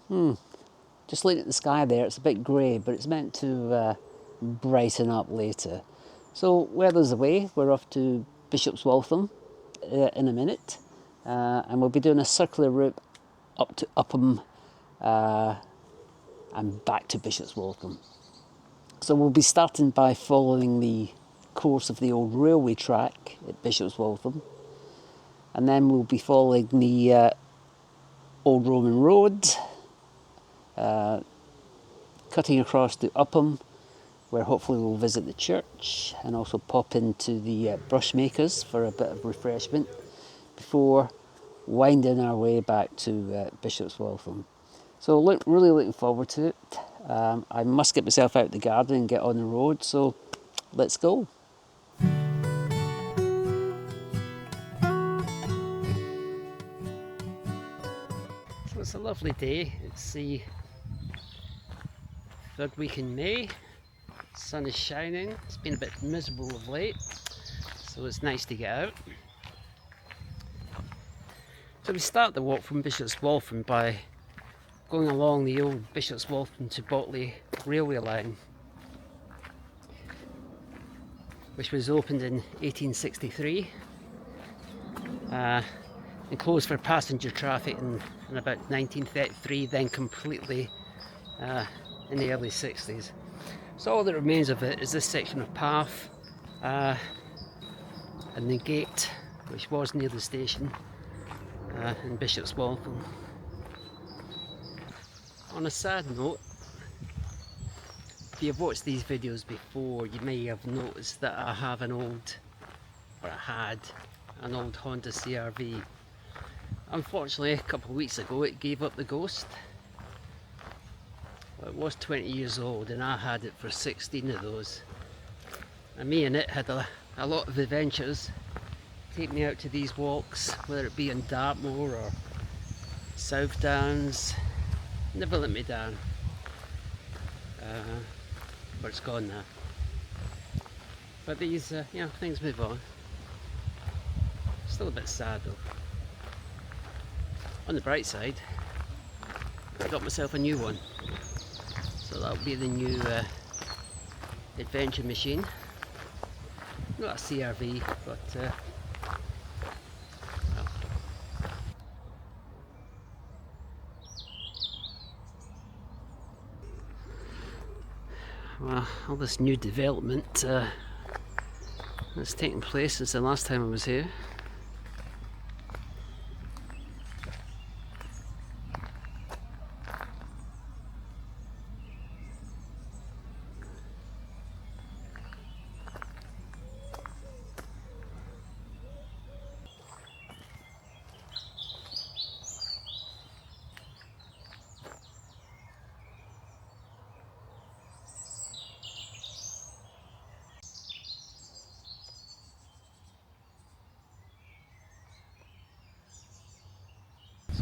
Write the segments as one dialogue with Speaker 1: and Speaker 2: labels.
Speaker 1: Just looking at the sky there, it's a bit grey, but it's meant to brighten up later. So weather's away, we're off to Bishops Waltham in a minute, and we'll be doing a circular route up to Upham and back to Bishops Waltham. So we'll be starting by following the course of the old railway track at Bishops Waltham, and then we'll be following the old Roman road, cutting across to Upham, where hopefully we'll visit the church and also pop into the Brushmakers for a bit of refreshment before winding our way back to Bishops Waltham. So really looking forward to it. I must get myself out the garden and get on the road, so let's go. So it's a lovely day. It's the third week in May. The sun is shining. It's been a bit miserable of late, so it's nice to get out. So we start the walk from Bishops Waltham by going along the old Bishops Waltham to Botley railway line, which was opened in 1863 and closed for passenger traffic in about 1933, then completely in the early 60s. So all that remains of it is this section of path and the gate, which was near the station in Bishops Waltham. On a sad note, if you've watched these videos before, you may have noticed that I have an old, or I had, an old Honda CR-V. Unfortunately, a couple of weeks ago it gave up the ghost. Well, it was 20 years old and I had it for 16 of those. And me and it had a lot of adventures. Take me out to these walks, whether it be in Dartmoor or South Downs. Never let me down. But it's gone now. But these, things move on. Still a bit sad though. On the bright side, I got myself a new one. So that'll be the new adventure machine. Not a CR-V, but well, all this new development that's taken place since the last time I was here.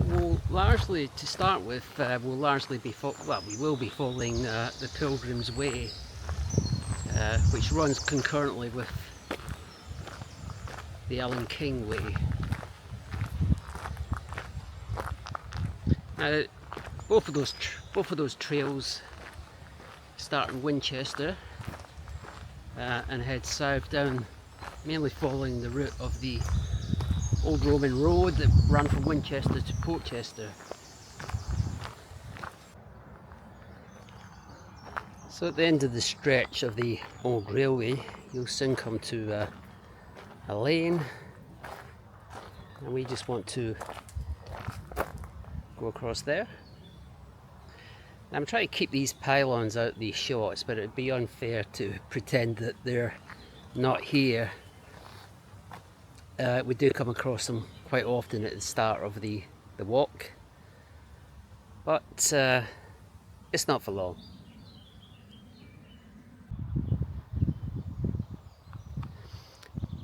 Speaker 1: We'll largely, to start with, we'll largely be we will be following the Pilgrim's Way, which runs concurrently with the Alan King Way. Now, both of those trails start in Winchester and head south down, mainly following the route of the old Roman road that ran from Winchester to Portchester. So at the end of the stretch of the old railway, you'll soon come to a lane, and we just want to go across there. I'm trying to keep these pylons out of these shots, but it'd be unfair to pretend that they're not here. We do come across them quite often at the start of the walk, but it's not for long.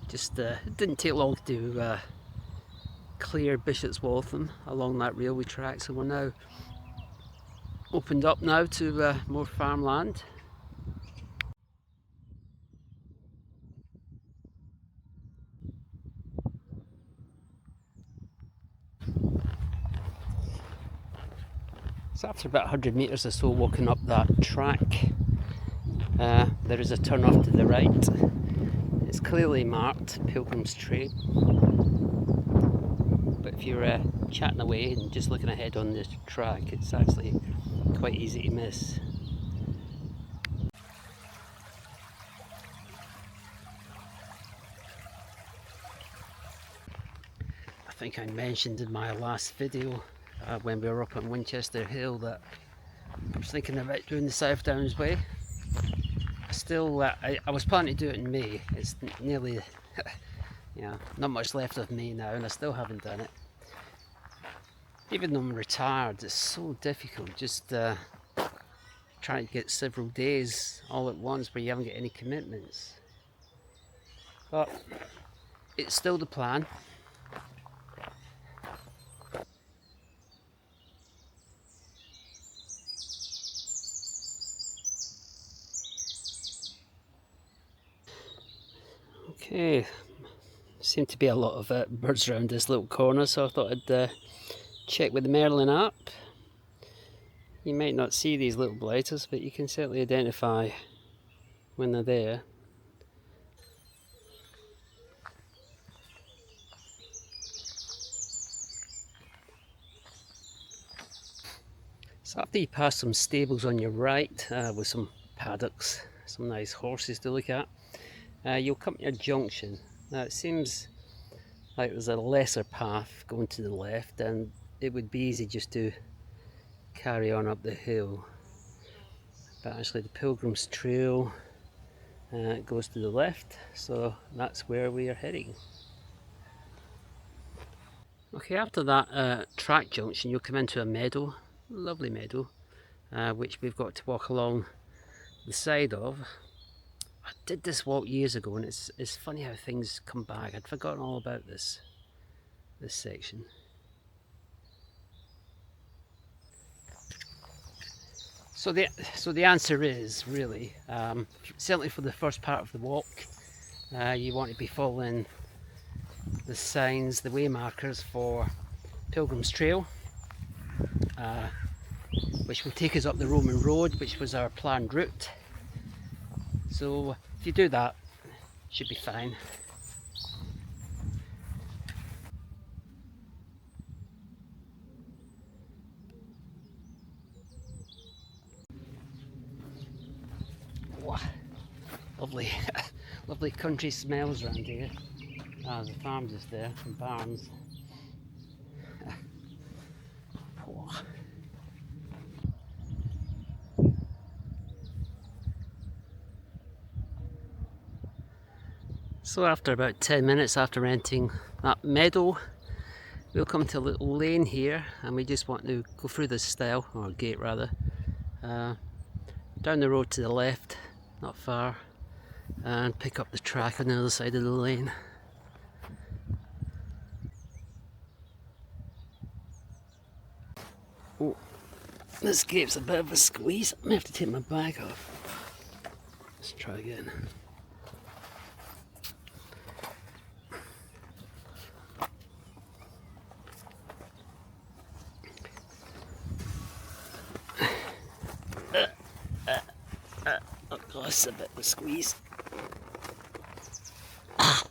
Speaker 1: Just it didn't take long to clear Bishops Waltham along that railway track, so we're now opened up now to more farmland. So after about 100 metres or so walking up that track, there is a turn off to the right. It's clearly marked Pilgrim's Trail, but if you're chatting away and just looking ahead on this track, it's actually quite easy to miss. I think I mentioned in my last video when we were up on Winchester Hill that I was thinking about doing the South Downs Way. I was planning to do it in May. It's nearly, not much left of May now, and I still haven't done it. Even though I'm retired, it's so difficult just trying to get several days all at once where you haven't got any commitments. But it's still the plan. Okay, seem to be a lot of birds around this little corner, so I thought I'd check with the Merlin app. You might not see these little blighters, but you can certainly identify when they're there. So after you pass some stables on your right with some paddocks, some nice horses to look at, you'll come to a junction. Now it seems like there's a lesser path going to the left, and it would be easy just to carry on up the hill, but actually the Pilgrim's Trail goes to the left, so that's where we are heading. Okay, after that track junction you'll come into a meadow, lovely meadow, which we've got to walk along the side of. I did this walk years ago, and it's funny how things come back. I'd forgotten all about this section. So the answer is really, certainly for the first part of the walk, you want to be following the signs, the way markers for Pilgrim's Trail, which will take us up the Roman road, which was our planned route. So if you do that, it should be fine. Wow. Lovely, lovely country smells around here. There's a farm just there, some barns. Wow. So after about 10 minutes after entering that meadow, we'll come to a little lane here, and we just want to go through this stile, or gate rather, down the road to the left, not far, and pick up the track on the other side of the lane. Oh, this gate's a bit of a squeeze. I may have to take my bag off. Let's try again. Oh, it's a bit of a squeeze. Ah.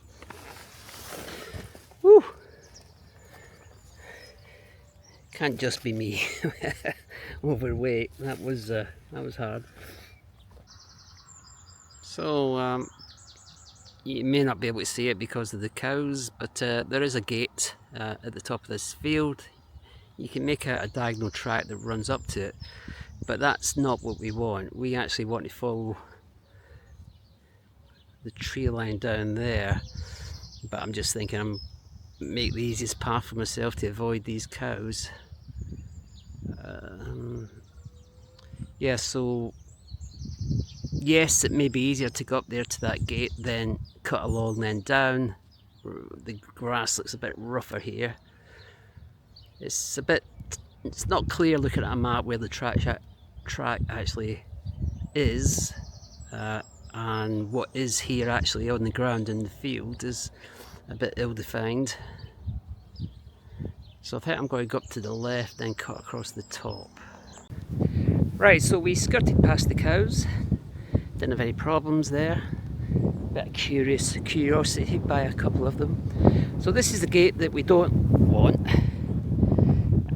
Speaker 1: Woo. Can't just be me. Overweight. That was hard. So you may not be able to see it because of the cows, but there is a gate at the top of this field. You can make out a diagonal track that runs up to it, but that's not what we want. We actually want to follow the tree line down there, but I'm just thinking I'm make the easiest path for myself to avoid these cows. Yeah, so yes, it may be easier to go up there to that gate, then cut along, then down. The grass looks a bit rougher here. It's not clear looking at a map where the track actually is, and what is here actually on the ground in the field is a bit ill-defined. So I think I'm going to go up to the left, then cut across the top. Right, so we skirted past the cows, didn't have any problems there. Bit of curiosity by a couple of them. So this is the gate that we don't want.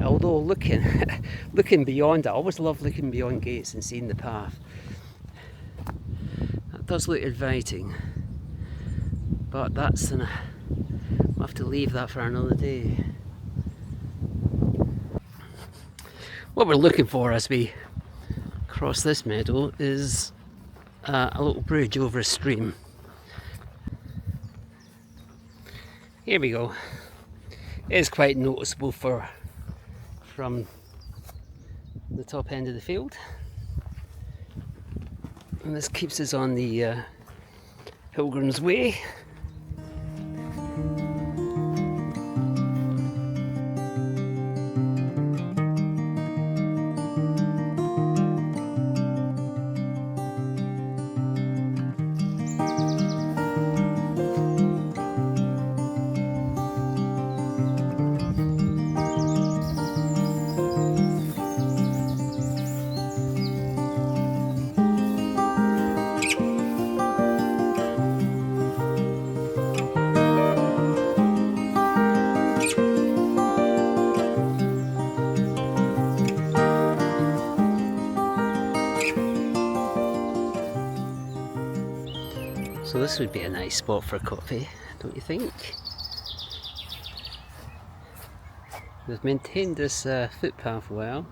Speaker 1: Although looking beyond, I always love looking beyond gates and seeing the path. That does look inviting, but we'll have to leave that for another day. What we're looking for as we cross this meadow is a little bridge over a stream. Here we go. It is quite noticeable from the top end of the field, and this keeps us on the Pilgrim's Way. So this would be a nice spot for coffee, don't you think? They've maintained this footpath well.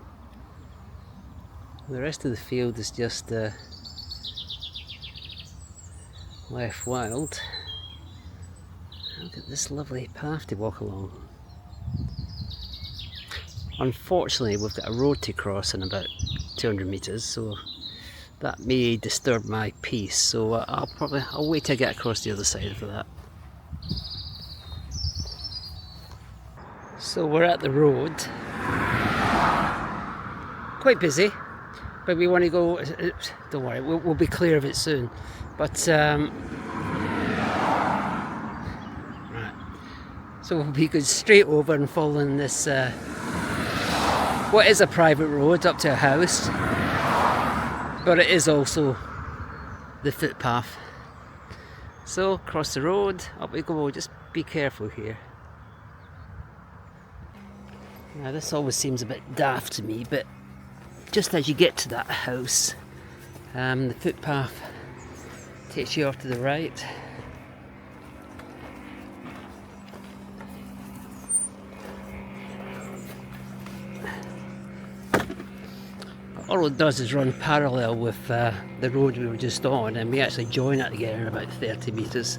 Speaker 1: The rest of the field is just left wild. Look at this lovely path to walk along. Unfortunately, we've got a road to cross in about 200 metres, so that may disturb my peace, so I'll wait till I get across the other side for that. So we're at the road, quite busy, but we want to go, don't worry, we'll be clear of it soon, but right. So we'll be going straight over and following this what is a private road up to a house, but it is also the footpath. So cross the road, up we go, just be careful here. Now this always seems a bit daft to me, but just as you get to that house, the footpath takes you off to the right. All it does is run parallel with the road we were just on, and we actually join it together in about 30 metres.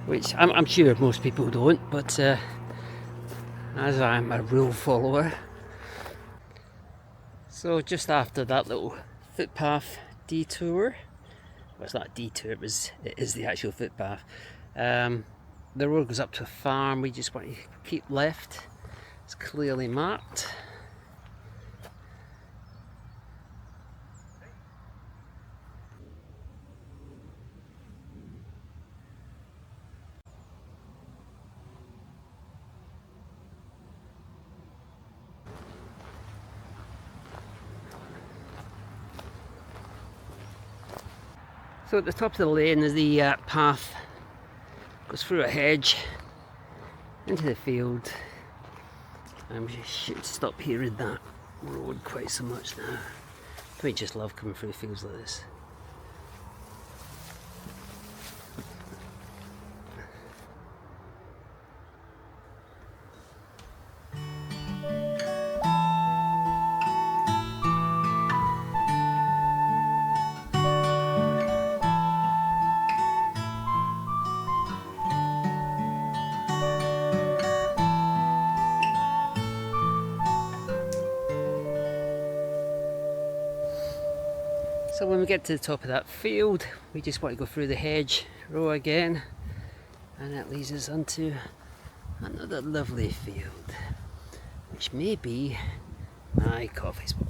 Speaker 1: Which I'm sure most people don't, but as I'm a rule follower. So just after that little footpath detour, well, it's not a detour, it is the actual footpath. The road goes up to a farm. We just want to keep left. It's clearly marked. So at the top of the lane is the path, goes through a hedge into the field, and we should stop hearing that road quite so much now. I just love coming through fields like this. So when we get to the top of that field, we just want to go through the hedge row again, and that leads us onto another lovely field, which may be my coffee spot.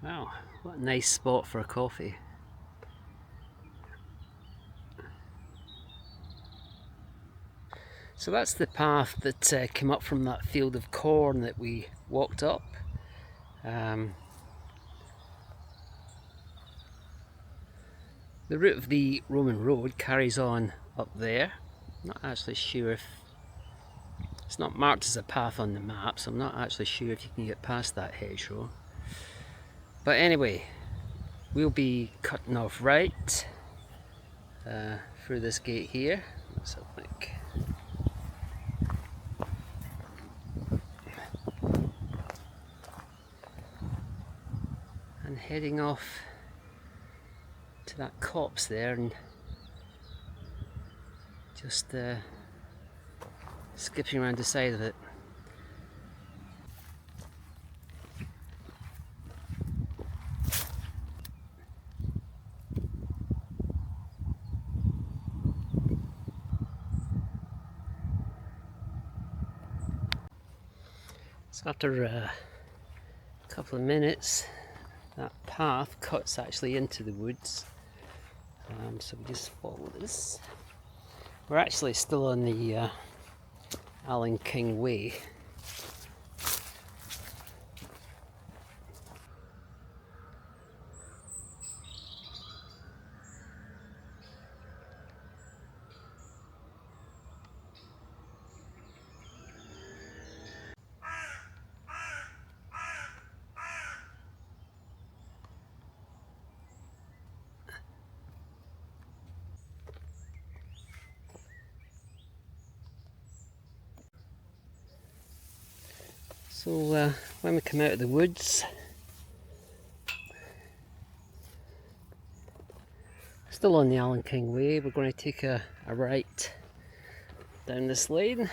Speaker 1: Wow, what a nice spot for a coffee. So that's the path that came up from that field of corn that we walked up. The route of the Roman road carries on up there. I'm not actually sure if it's not marked as a path on the map, so I'm not actually sure if you can get past that hedgerow. But anyway, we'll be cutting off right through this gate here. Let's have a look. And heading off to that copse there and just skipping around the side of it. So after a couple of minutes, that path cuts actually into the woods. So we just follow this. We're actually still on the Alan King Way. So when we come out of the woods, still on the Alan King Way, we're going to take a right down this lane.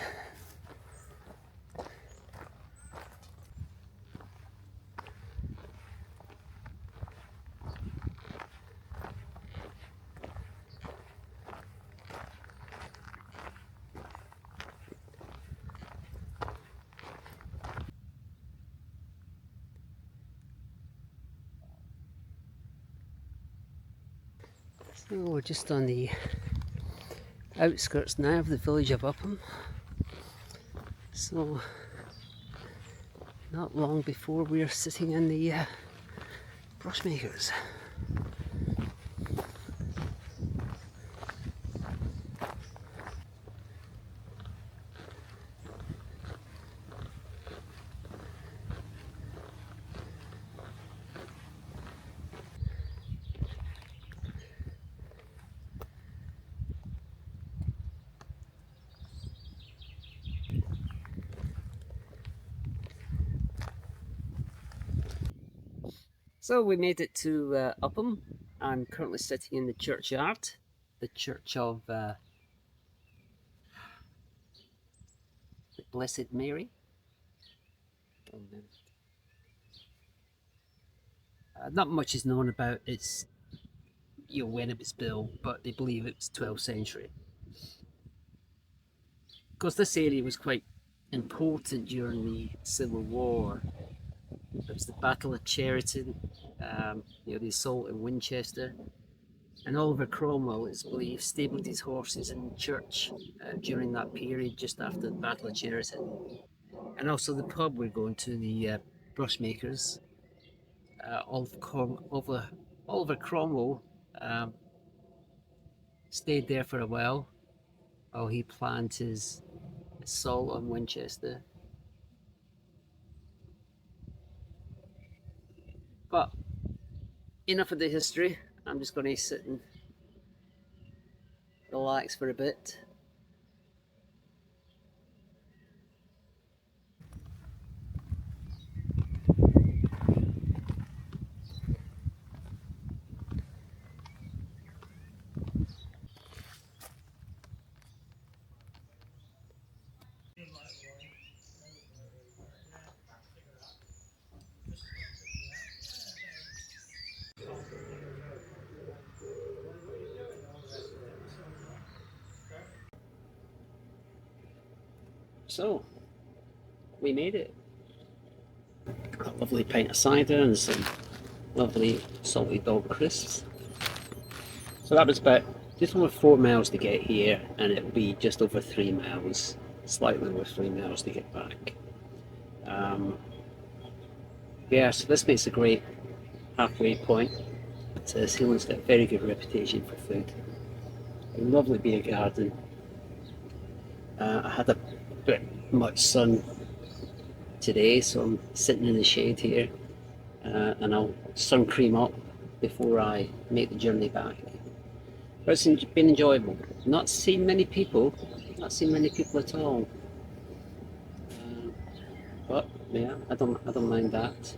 Speaker 1: So we're just on the outskirts now of the village of Upham. So not long before we're sitting in the Brushmakers. So we made it to Upham. I'm currently sitting in the churchyard, the Church of the Blessed Mary. Not much is known about its, when it was built, but they believe it was 12th century. Of course, this area was quite important during the Civil War. There was the Battle of Cheriton, the assault in Winchester, and Oliver Cromwell, it's believed, stabled his horses in the church during that period, just after the Battle of Cheriton. And also the pub we're going to, the Brushmakers. Oliver Cromwell stayed there for a while he planned his assault on Winchester. But enough of the history. I'm just going to sit and relax for a bit. So, we made it. A lovely pint of cider and some lovely salty dog crisps. So that was about just over 4 miles to get here, and it'll be just over 3 miles, slightly over 3 miles to get back. Yeah, so this makes a great halfway point. Ceylon's got a very good reputation for food. A lovely beer garden. I had a bit much sun today, so I'm sitting in the shade here, and I'll sun cream up before I make the journey back. But it's been enjoyable. Not seen many people at all. But yeah, I don't mind that.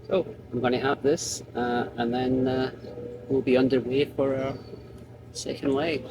Speaker 1: So I'm going to have this, and then we'll be underway for our second leg.